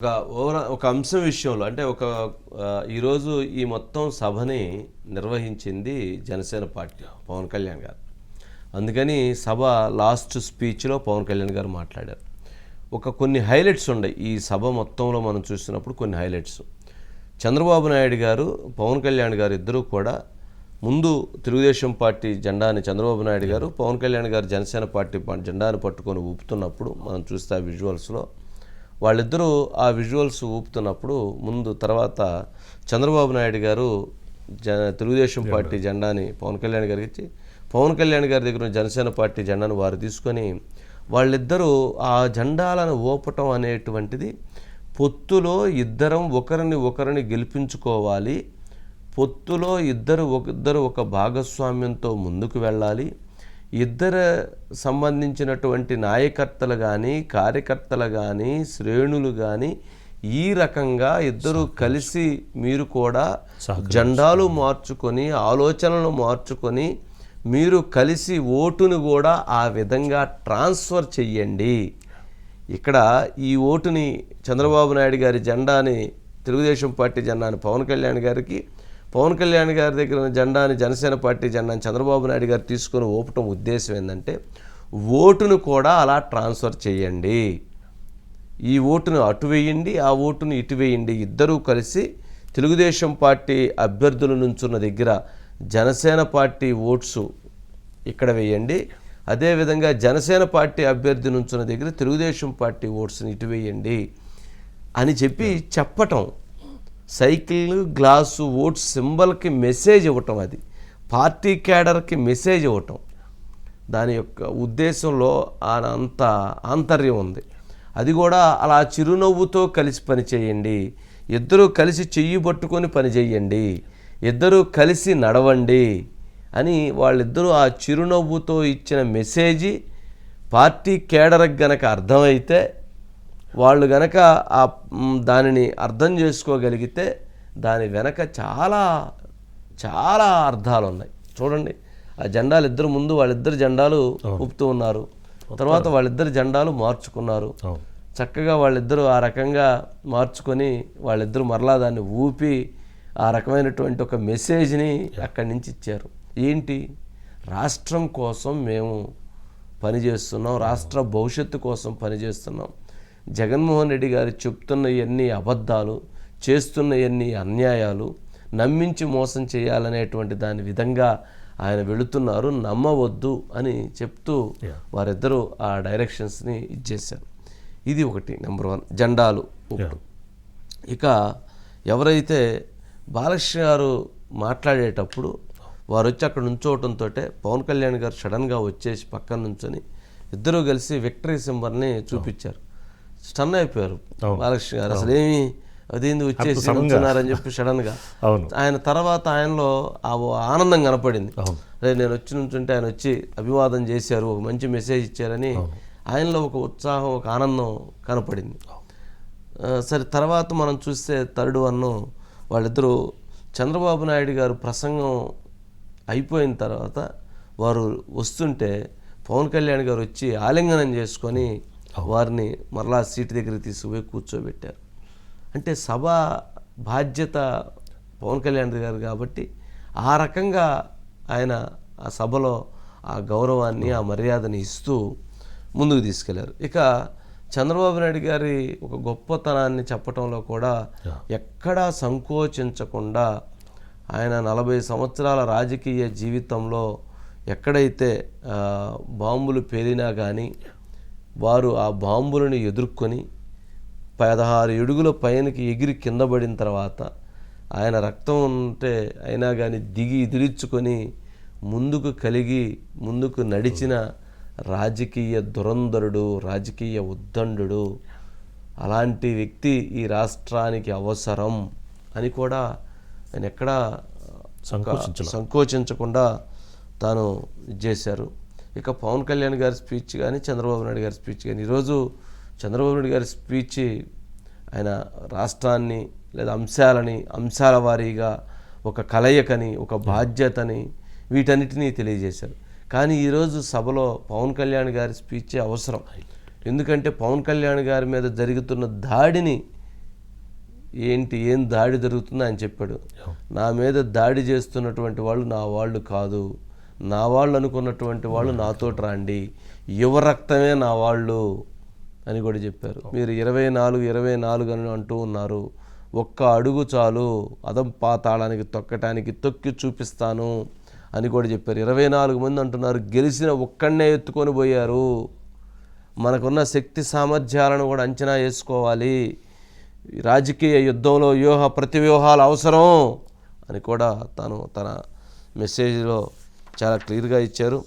ఒక అంశం విషయంలో అంటే ఈరోజు ఈ మొత్తం సభని నిర్వహించింది జనసేన పార్టీ పవన్ కళ్యాణ్ గారు. అందుకని సభ లాస్ట్ స్పీచ్లో పవన్ కళ్యాణ్ గారు మాట్లాడారు. కొన్ని హైలైట్స్ ఉన్నాయి ఈ సభ మొత్తంలో మనం చూసినప్పుడు. కొన్ని హైలైట్స్, చంద్రబాబు నాయుడు గారు పవన్ కళ్యాణ్ గారు ఇద్దరూ కూడా ముందు తెలుగుదేశం పార్టీ జెండాని చంద్రబాబు నాయుడు గారు, పవన్ కళ్యాణ్ గారు జనసేన పార్టీ జెండాని పట్టుకొని ఊపుతున్నప్పుడు మనం చూస్తే ఆ విజువల్స్లో వాళ్ళిద్దరూ ఆ విజువల్స్ ఊపుతున్నప్పుడు తర్వాత చంద్రబాబు నాయుడు గారు తెలుగుదేశం పార్టీ జెండాని పవన్ కళ్యాణ్ గారికి ఇచ్చి, పవన్ కళ్యాణ్ గారి దగ్గర జనసేన పార్టీ జెండాను వారు తీసుకొని వాళ్ళిద్దరూ ఆ జెండాలను ఊపటం అనేటువంటిది పొత్తులో ఇద్దరం ఒకరిని గెలిపించుకోవాలి, పొత్తులో ఇద్దరు ఒక భాగస్వామ్యంతో ముందుకు వెళ్ళాలి, ఇద్దరు సంబంధించినటువంటి నాయకర్తలు కానీ కార్యకర్తలు కానీ శ్రేణులు కానీ ఈ రకంగా ఇద్దరు కలిసి మీరు కూడా జెండాలు మార్చుకొని ఆలోచనలు మార్చుకొని మీరు కలిసి ఓటును కూడా ఆ విధంగా ట్రాన్స్ఫర్ చెయ్యండి. ఇక్కడ ఈ ఓటుని చంద్రబాబు నాయుడు గారి జెండాని తెలుగుదేశం పార్టీ జెండాని పవన్ కళ్యాణ్ గారికి, పవన్ కళ్యాణ్ గారి దగ్గర జెండాని జనసేన పార్టీ జెండాని చంద్రబాబు నాయుడు గారు తీసుకొని ఊపటం ఉద్దేశం ఏంటంటే ఓటును కూడా అలా ట్రాన్స్ఫర్ చేయండి. ఈ ఓటును అటు వేయండి, ఆ ఓటును ఇటు వేయండి. ఇద్దరూ కలిసి తెలుగుదేశం పార్టీ అభ్యర్థుల నుంచున్న దగ్గర జనసేన పార్టీ ఓట్స్ ఇక్కడ వేయండి, అదేవిధంగా జనసేన పార్టీ అభ్యర్థి నుంచున్న దగ్గర తెలుగుదేశం పార్టీ ఓట్స్ని ఇటు వేయండి అని చెప్పటం, సైకిల్ గ్లాసు ఓట్స్ సింబల్కి మెసేజ్ ఇవ్వటం, అది పార్టీ క్యాడర్కి మెసేజ్ ఇవ్వటం. దాని యొక్క ఉద్దేశంలో అంత ఆంతర్యం ఉంది. అది కూడా అలా చిరునవ్వుతో కలిసి పనిచేయండి, ఇద్దరూ కలిసి చెయ్యి పట్టుకొని పనిచేయండి, ఇద్దరూ కలిసి నడవండి అని వాళ్ళిద్దరూ ఆ చిరునవ్వుతో ఇచ్చిన మెసేజీ పార్టీ క్యాడర్కి గనక అర్థమైతే, వాళ్ళు గనక దానిని అర్థం చేసుకోగలిగితే దాని వెనక చాలా చాలా అర్థాలు ఉన్నాయి. చూడండి, ఆ జెండాలు ఇద్దరు ముందు వాళ్ళిద్దరు జెండాలు ఊపుతూ ఉన్నారు, తర్వాత వాళ్ళిద్దరు జెండాలు మార్చుకున్నారు. చక్కగా వాళ్ళిద్దరూ ఆ రకంగా మార్చుకొని వాళ్ళిద్దరూ మరలా దాన్ని ఊపి ఆ రకమైనటువంటి ఒక మెసేజ్ని అక్కడి నుంచి ఇచ్చారు. ఏంటి? రాష్ట్రం కోసం మేము పనిచేస్తున్నాం, రాష్ట్ర భవిష్యత్తు కోసం పనిచేస్తున్నాం. జగన్మోహన్ రెడ్డి గారు చెప్తున్న ఎన్ని అబద్ధాలు, చేస్తున్న ఎన్ని అన్యాయాలు, నమ్మించి మోసం చేయాలనేటువంటి దాని విధంగా ఆయన వెళుతున్నారు, నమ్మవద్దు అని చెప్తూ వారిద్దరూ ఆ డైరెక్షన్స్ని ఇచ్చేశారు. ఇది ఒకటి, నెంబర్ 1 జెండాలు ఊపడం. ఇక ఎవరైతే బాలకృష్ణ గారు మాట్లాడేటప్పుడు వారు వచ్చి అక్కడ నుంచోవటంతో పవన్ కళ్యాణ్ గారు సడన్గా వచ్చేసి పక్కన నుంచొని ఇద్దరూ కలిసి విక్టరీ సింబల్ని చూపించారు. స్టన్ అయిపోయారు బాలకృష్ణ గారు. అసలు ఏమి అదేంది వచ్చేసి నుంచున్నారని చెప్పి సడన్గా. ఆయన తర్వాత ఆయనలో ఆ ఆనందం కనపడింది. అదే నేను వచ్చి నుంచుంటే ఆయన వచ్చి అభివాదం చేశారు, ఒక మంచి మెసేజ్ ఇచ్చారని ఆయనలో ఒక ఉత్సాహం, ఒక ఆనందం కనపడింది. సరే, తర్వాత మనం చూస్తే థర్డ్ వన్, వాళ్ళిద్దరూ చంద్రబాబు నాయుడు గారు ప్రసంగం అయిపోయిన తర్వాత వారు వస్తుంటే పవన్ కళ్యాణ్ గారు వచ్చి ఆలింగనం చేసుకొని వారిని మరలా సీటు దగ్గరికి తీసుకుపోయి కూర్చోబెట్టారు. అంటే సభ బాధ్యత పవన్ కళ్యాణ్ గారు కాబట్టి ఆ రకంగా ఆయన ఆ సభలో ఆ గౌరవాన్ని, ఆ మర్యాదని ఇస్తూ ముందుకు తీసుకెళ్లారు. ఇక చంద్రబాబు నాయుడు గారి ఒక గొప్పతనాన్ని చెప్పటంలో కూడా ఎక్కడా సంకోచించకుండా ఆయన 40 సంవత్సరాల రాజకీయ జీవితంలో ఎక్కడైతే బాంబులు పేలినా కానీ వారు ఆ బాంబులను ఎదుర్కొని 16 అడుగుల పైనకి ఎగిరి కింద పడిన తర్వాత ఆయన రక్తం ఉంటే అయినా కానీ దిగి ఎదిరించుకొని ముందుకు నడిచిన రాజకీయ దురంధరుడు, రాజకీయ ఉద్దండు. అలాంటి వ్యక్తి ఈ రాష్ట్రానికి అవసరం అని కూడా ఆయన ఎక్కడా సంకోచించకుండా తాను చేశారు. ఇక పవన్ కళ్యాణ్ గారి స్పీచ్ కానీ చంద్రబాబు నాయుడు గారి స్పీచ్ కానీ, ఈరోజు చంద్రబాబు నాయుడు గారి స్పీచ్ ఆయన రాష్ట్రాన్ని లేదా అంశాల వారీగా ఒక కలయికని, ఒక బాధ్యతని, వీటన్నిటినీ తెలియజేశారు. కానీ ఈరోజు సభలో పవన్ కళ్యాణ్ గారి స్పీచే అవసరం. ఎందుకంటే పవన్ కళ్యాణ్ గారి మీద జరుగుతున్న దాడిని ఏం దాడి జరుగుతుందో ఆయన చెప్పాడు. నా మీద దాడి చేస్తున్నటువంటి వాళ్ళు నా వాళ్ళు కాదు, నా వాళ్ళు అనుకున్నటువంటి వాళ్ళు నాతోటి రాండి, యువ రక్తమే నా వాళ్ళు అని కూడా చెప్పారు. మీరు 24 అని అంటూ ఉన్నారు, ఒక్క అడుగు చాలు అదం పాతాళానికి తొక్కటానికి, తొక్కి చూపిస్తాను అని కూడా చెప్పారు. 24 మంది అంటున్నారు, గెలిచిన ఒక్కడనే ఎత్తుకొని పోయారు. మనకున్న శక్తి సామర్థ్యాలను కూడా అంచనా వేసుకోవాలి, రాజకీయ యుద్ధంలో ప్రతివ్యూహాలు అవసరం అని కూడా తన మెసేజ్లో చాలా క్లియర్గా ఇచ్చారు.